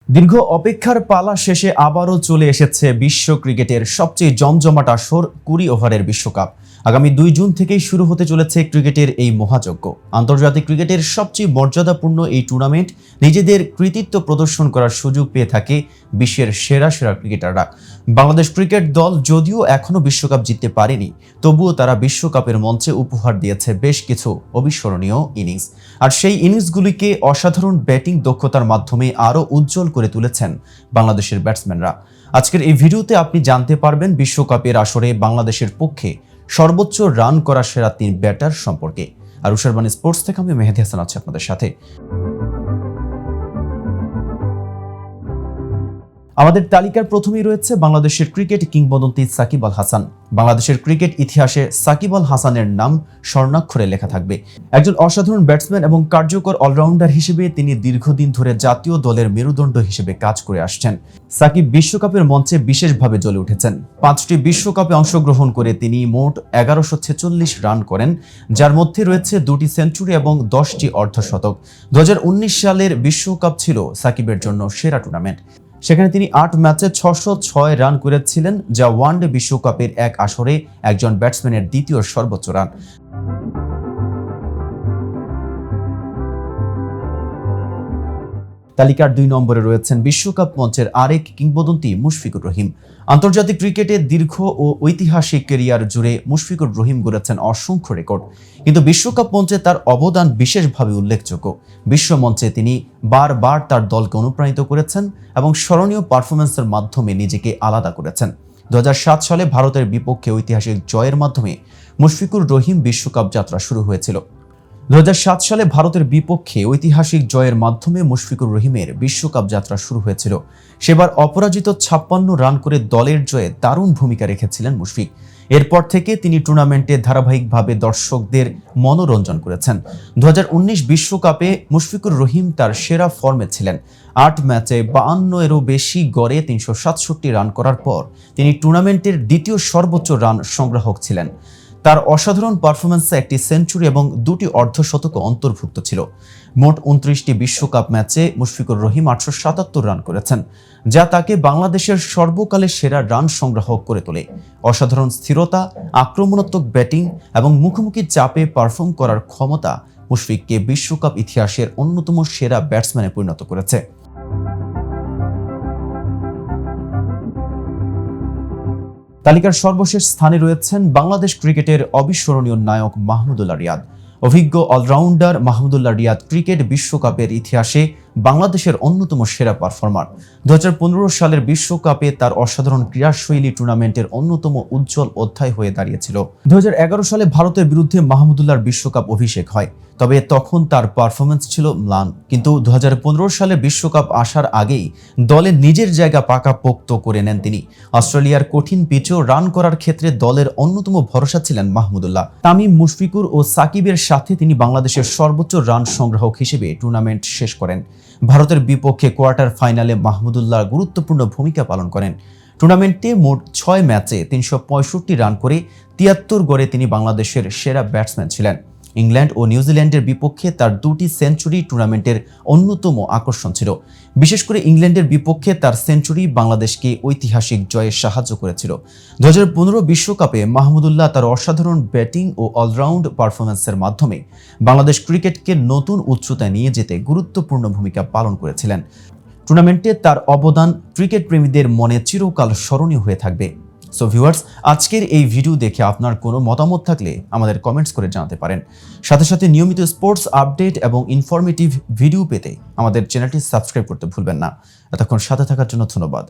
দীর্ঘ অপেক্ষার পালা শেষে আবারও চলে এসেছে বিশ্ব ক্রিকেটের সবচেয়ে জমজমাট আসর 20 ওভারের বিশ্বকাপ। আগামী 2 জুন থেকেই শুরু হতে চলেছে ক্রিকেটের এই মহাযজ্ঞ। আন্তর্জাতিক ক্রিকেটের সবচেয়ে মর্যাদাপূর্ণ এই টুর্নামেন্ট নিজেদের কৃতিত্ব প্রদর্শন করার সুযোগ পেয়ে থাকে বিশ্বের সেরা সেরা ক্রিকেটাররা। বাংলাদেশ ক্রিকেট দল যদিও এখনও বিশ্বকাপ জিততে পারেনি, তবুও তারা বিশ্বকাপের মঞ্চে উপহার দিয়েছে বেশ কিছু অবিস্মরণীয় ইনিংস। আর সেই ইনিংসগুলিকে অসাধারণ ব্যাটিং দক্ষতার মাধ্যমে আরও উজ্জ্বল করে তুলেছেন বাংলাদেশের ব্যাটসম্যানরা। আজকের এই ভিডিওতে আপনি জানতে পারবেন বিশ্বকাপের আসরে বাংলাদেশের পক্ষে সর্বোচ্চ রান করা সেরা 3 ব্যাটার সম্পর্কে। আর উশারবাণী স্পোর্টস থেকে আমি মেহেদী হাসান আছি আপনাদের সাথে। আমাদের তালিকার প্রথমেই রয়েছে বাংলাদেশের ক্রিকেট কিংবদন্তি সাকিব আল হাসান। বাংলাদেশের ক্রিকেট ইতিহাসে সাকিব আল হাসানের নাম স্বর্ণাক্ষরে লেখা থাকবে। একজন অসাধারণ ব্যাটসম্যান এবং কার্যকর অলরাউন্ডার হিসেবে তিনি দীর্ঘদিন ধরে জাতীয় দলের মেরুদণ্ড হিসেবে কাজ করে আসছেন। সাকিব বিশ্বকাপের মঞ্চে বিশেষভাবে জ্বলে উঠেছেন। 5টি বিশ্বকাপে অংশগ্রহণ করে তিনি মোট 1146 রান করেন, যার মধ্যে রয়েছে 2টি সেঞ্চুরি এবং 10টি অর্ধশতক। 2019 সালের বিশ্বকাপ ছিল সাকিবের জন্য সেরা টুর্নামেন্ট। সেখানে তিনি 8 ম্যাচে 606 রান করেছিলেন, যা ওয়ানডে বিশ্বকাপের এক আসরে একজন ব্যাটসম্যানের দ্বিতীয় সর্বোচ্চ রান। তালিকার 2 নম্বরে রয়েছেন বিশ্বকাপ মঞ্চের আরেক কিংবদন্তি মুশফিকুর রহিম। আন্তর্জাতিক ক্রিকেটে দীর্ঘ ও ঐতিহাসিক ক্যারিয়ার জুড়ে মুশফিকুর রহিম গড়েছেন অসংখ্য রেকর্ড, কিন্তু বিশ্বকাপ মঞ্চে তার অবদান বিশেষভাবে উল্লেখযোগ্য। বিশ্ব মঞ্চে তিনি বারবার তার দলকে অনুপ্রাণিত করেছেন এবং স্মরণীয় পারফরম্যান্সের মাধ্যমে নিজেকে আলাদা করেছেন। 2007 সালে ভারতের বিপক্ষে ঐতিহাসিক জয়ের মাধ্যমে মুশফিকুর রহিম বিশ্বকাপ যাত্রা শুরু হয়েছিল। 2007 সালে ভারতের বিপক্ষে ঐতিহাসিক জয়ের মাধ্যমে মুশফিকুর রহিমের বিশ্বকাপ যাত্রা শুরু হয়েছিল। সেবার অপরাজিত 56 রান করে দলের জয়ে দারুণ ভূমিকা রেখেছিলেন মুশফিক। এরপর থেকে তিনি টুর্নামেন্টে ধারাবাহিকভাবে দর্শকদের মনোরঞ্জন করেছেন। 2019 বিশ্বকাপে মুশফিকুর রহিম তার সেরা ফর্মে ছিলেন। 8 ম্যাচে 52-এরও বেশি গড়ে 367 রান করার পর তিনি টুর্নামেন্টের দ্বিতীয় সর্বোচ্চ রান সংগ্রাহক ছিলেন। তার অসাধারণ পারফরম্যান্সে 1টি সেঞ্চুরি এবং 2টি অর্ধশতকও অন্তর্ভুক্ত ছিল। মোট 29টি বিশ্বকাপ ম্যাচে মুশফিকুর রহিম 877 রান করেছেন, যা তাকে বাংলাদেশের সর্বকালের সেরা রান সংগ্রাহক করে তোলে। অসাধারণ স্থিরতা, আক্রমণাত্মক ব্যাটিং এবং মুখোমুখি চাপে পারফর্ম করার ক্ষমতা মুশফিককে বিশ্বকাপ ইতিহাসের অন্যতম সেরা ব্যাটসম্যানে পরিণত করেছে। তালিকার সর্বশেষ স্থানে রয়েছেন বাংলাদেশ ক্রিকেটের অবিস্মরণীয় নায়ক মাহমুদুল্লাহ রিয়াদ। অভিজ্ঞ অলরাউন্ডার মাহমুদুল্লাহ রিয়াদ ক্রিকেট বিশ্বকাপের ইতিহাসে বাংলাদেশের অন্যতম সেরা পারফর্মার। 2015 সালের বিশ্বকাপে তার অসাধারণ ক্রীড়াশৈলী টুর্নামেন্টের অন্যতম উজ্জ্বল অধ্যায় হয়ে দাঁড়িয়েছিল। 2011 সালে ভারতের বিরুদ্ধে মাহমুদুল্লাহর বিশ্বকাপ অভিষেক হয়, তবে তখন তার পারফরম্যান্স ছিল ম্লান। কিন্তু 2015 সালে বিশ্বকাপ আসার আগেই দলে নিজের জায়গা পাকাপোক্ত করে নেন তিনি। অস্ট্রেলিয়ার কঠিন পিচেও রান করার ক্ষেত্রে দলের অন্যতম ভরসা ছিলেন মাহমুদুল্লাহ। তামিম, মুশফিকুর ও সাকিবের সাথে তিনি বাংলাদেশের সর্বোচ্চ রান সংগ্রাহক হিসেবে টুর্নামেন্ট শেষ করেন। ভারতের বিপক্ষে কোয়ার্টার ফাইনালে মাহমুদুল্লাহ গুরুত্বপূর্ণ ভূমিকা পালন করেন। টুর্নামেন্টে মোট 6 ম্যাচে 365 রান করে 73 গড়ে তিনি বাংলাদেশের সেরা ব্যাটসম্যান ছিলেন। ইংল্যান্ড ও নিউজিল্যান্ডের বিপক্ষে তার 2টি সেঞ্চুরি টুর্নামেন্টের অন্যতম আকর্ষণ ছিল। বিশেষ করে ইংল্যান্ডের বিপক্ষে তার সেঞ্চুরি বাংলাদেশকে ঐতিহাসিক জয়ে সাহায্য করেছিল। 2015 বিশ্বকাপে মাহমুদুল্লাহ তার অসাধারণ ব্যাটিং ও অলরাউন্ড পারফরম্যান্সের মাধ্যমে বাংলাদেশ ক্রিকেটকে নতুন উচ্চতায় নিয়ে যেতে গুরুত্বপূর্ণ ভূমিকা পালন করেছিলেন। টুর্নামেন্টে তার অবদান ক্রিকেট প্রেমীদের মনে চিরকাল স্মরণীয় হয়ে থাকবে। সো ভিউয়ার্স, আজকের এই ভিডিও দেখে আপনার কোনো মতামত থাকলে আমাদের কমেন্টস করে জানাতে পারেন। সাথে সাথে নিয়মিত স্পোর্টস আপডেট এবং ইনফরমেটিভ ভিডিও পেতে আমাদের চ্যানেলটি সাবস্ক্রাইব করতে ভুলবেন না। এতক্ষণ সাথে থাকার জন্য ধন্যবাদ।